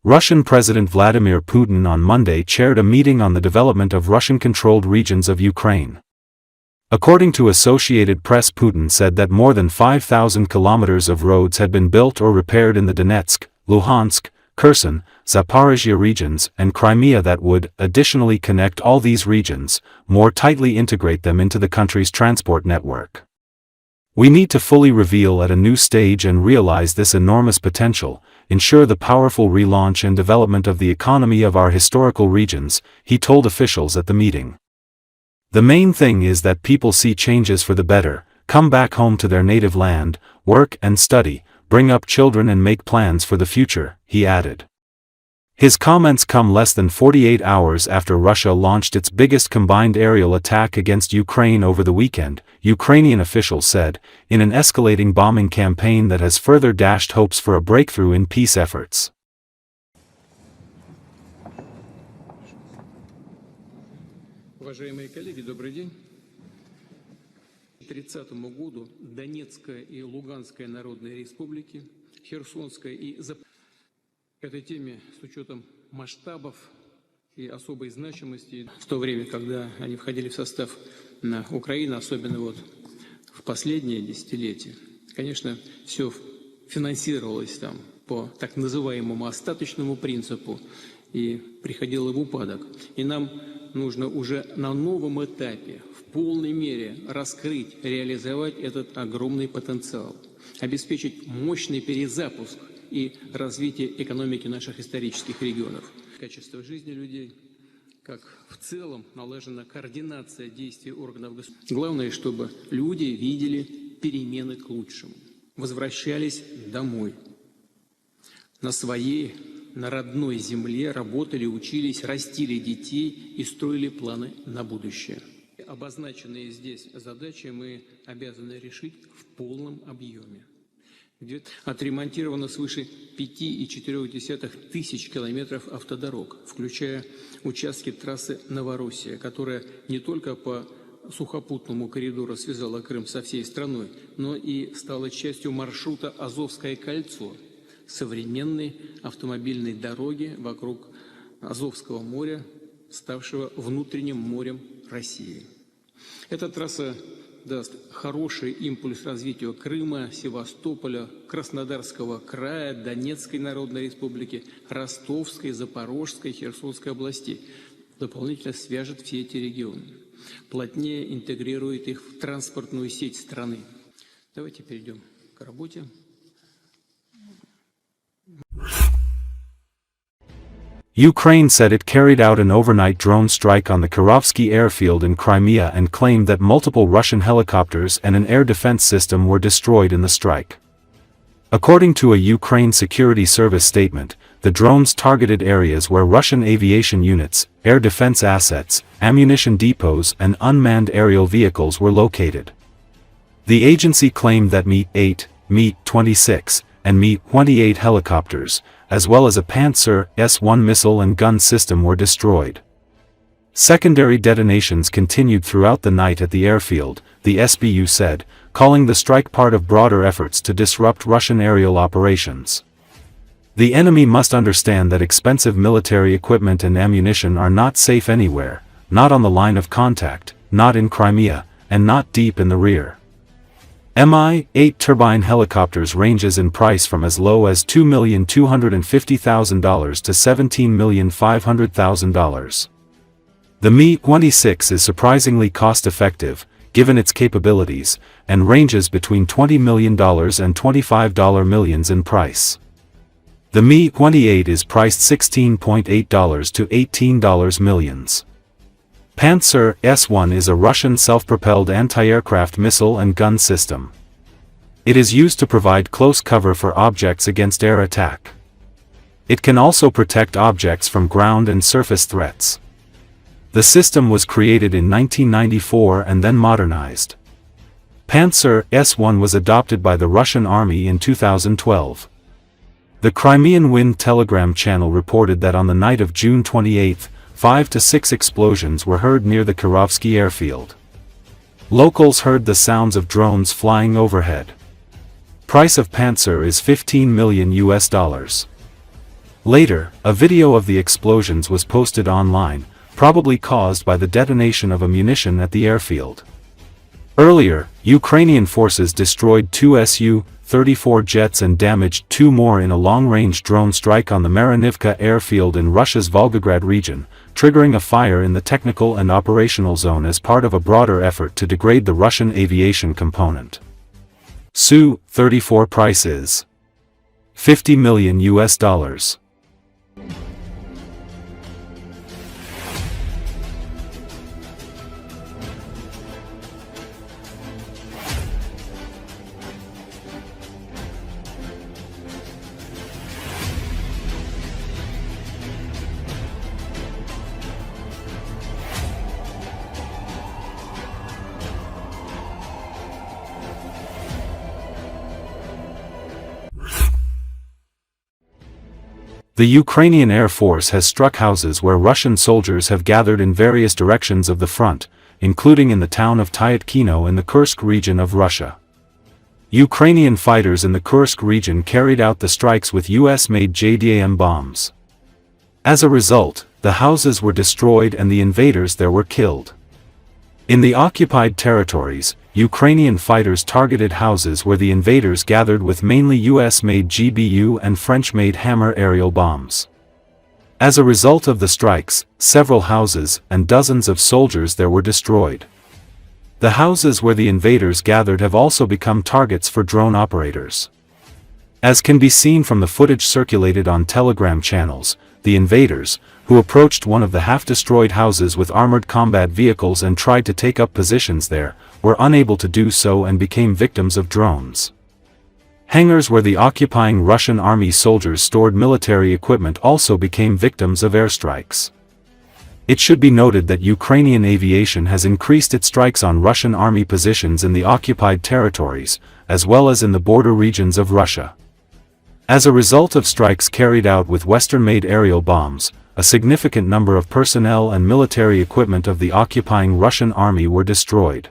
Russian President Vladimir Putin on Monday chaired a meeting on the development of Russian-controlled regions of Ukraine. According to Associated Press, Putin said that more than 5,000 kilometers of roads had been built or repaired in the Donetsk, Luhansk, Kherson, Zaporizhzhia regions and Crimea that would, additionally, connect all these regions, more tightly integrate them into the country's transport network. We need to fully reveal at a new stage and realize this enormous potential, ensure the powerful relaunch and development of the economy of our historical regions, he told officials at the meeting. The main thing is that people see changes for the better, come back home to their native land, work and study, bring up children and make plans for the future, he added. His comments come less than 48 hours after Russia launched its biggest combined aerial attack against Ukraine over the weekend, Ukrainian officials said, in an escalating bombing campaign that has further dashed hopes for a breakthrough in peace efforts. Уважаемые коллеги, добрый день. К 30 году Донецкая и Луганская народные республики, Херсонская и Запорожская. К этой теме с учетом масштабов и особой значимости в то время, когда они входили в состав Украины, особенно вот в последнее десятилетие, конечно, все финансировалось там по так называемому остаточному принципу и приходило в упадок. И нам нужно уже на новом этапе в полной мере раскрыть, реализовать этот огромный потенциал, обеспечить мощный перезапуск и развитие экономики наших исторических регионов. Качество жизни людей, как в целом налажена координация действий органов государства. Главное, чтобы люди видели перемены к лучшему, возвращались домой, на своей, на родной земле, работали, учились, растили детей и строили планы на будущее. Обозначенные здесь задачи мы обязаны решить в полном объеме. Отремонтировано свыше 5,4 тысяч километров автодорог, включая участки трассы Новороссия, которая не только по сухопутному коридору связала Крым со всей страной, но и стала частью маршрута Азовское кольцо, современной автомобильной дороги вокруг Азовского моря, ставшего внутренним морем России. Эта трасса даст хороший импульс развитию Крыма, Севастополя, Краснодарского края, Донецкой Народной Республики, Ростовской, Запорожской, Херсонской областей. Дополнительно свяжет все эти регионы, плотнее интегрирует их в транспортную сеть страны. Давайте перейдем к работе. Ukraine said it carried out an overnight drone strike on the Kharkiv airfield in Crimea and claimed that multiple Russian helicopters and an air defense system were destroyed in the strike. According to a Ukraine Security Service statement, the drones targeted areas where Russian aviation units, air defense assets, ammunition depots and unmanned aerial vehicles were located. The agency claimed that Mi-8, Mi-26, and Mi-28 helicopters, as well as a Panzer S-1 missile and gun system were destroyed. Secondary detonations continued throughout the night at the airfield, the SBU said, calling the strike part of broader efforts to disrupt Russian aerial operations. The enemy must understand that expensive military equipment and ammunition are not safe anywhere, not on the line of contact, not in Crimea, and not deep in the rear. Mi-8 turbine helicopters ranges in price from as low as $2,250,000 to $17,500,000. The Mi-26 is surprisingly cost-effective, given its capabilities, and ranges between $20 million and $25 million in price. The Mi-28 is priced $16.8 to $18 millions. Panzer S-1 is a Russian self-propelled anti-aircraft missile and gun system. It is used to provide close cover for objects against air attack. It can also protect objects from ground and surface threats. The system was created in 1994 and then modernized. Panzer S-1 was adopted by the Russian Army in 2012. The Crimean Wind Telegram channel reported that on the night of June 28, 5 to 6 explosions were heard near the Kharkiv airfield. Locals heard the sounds of drones flying overhead. Price of Panzer is $15 million. Later, a video of the explosions was posted online, probably caused by the detonation of a munition at the airfield. Earlier, Ukrainian forces destroyed 2 Su-34 jets and damaged 2 more in a long-range drone strike on the Marinivka airfield in Russia's Volgograd region, triggering a fire in the technical and operational zone as part of a broader effort to degrade the Russian aviation component. Su-34 price is $50 million. The Ukrainian Air Force has struck houses where Russian soldiers have gathered in various directions of the front, including in the town of Tyatkino in the Kursk region of Russia. Ukrainian fighters in the Kursk region carried out the strikes with US-made JDAM bombs. As a result, the houses were destroyed and the invaders there were killed. In the occupied territories, Ukrainian fighters targeted houses where the invaders gathered with mainly US-made GBU and French-made Hammer aerial bombs. As a result of the strikes, several houses and dozens of soldiers there were destroyed. The houses where the invaders gathered have also become targets for drone operators. As can be seen from the footage circulated on Telegram channels, the invaders, who approached one of the half-destroyed houses with armored combat vehicles and tried to take up positions there, were unable to do so and became victims of drones. Hangars where the occupying Russian army soldiers stored military equipment also became victims of airstrikes. It should be noted that Ukrainian aviation has increased its strikes on Russian army positions in the occupied territories, as well as in the border regions of Russia. As a result of strikes carried out with Western-made aerial bombs, a significant number of personnel and military equipment of the occupying Russian army were destroyed.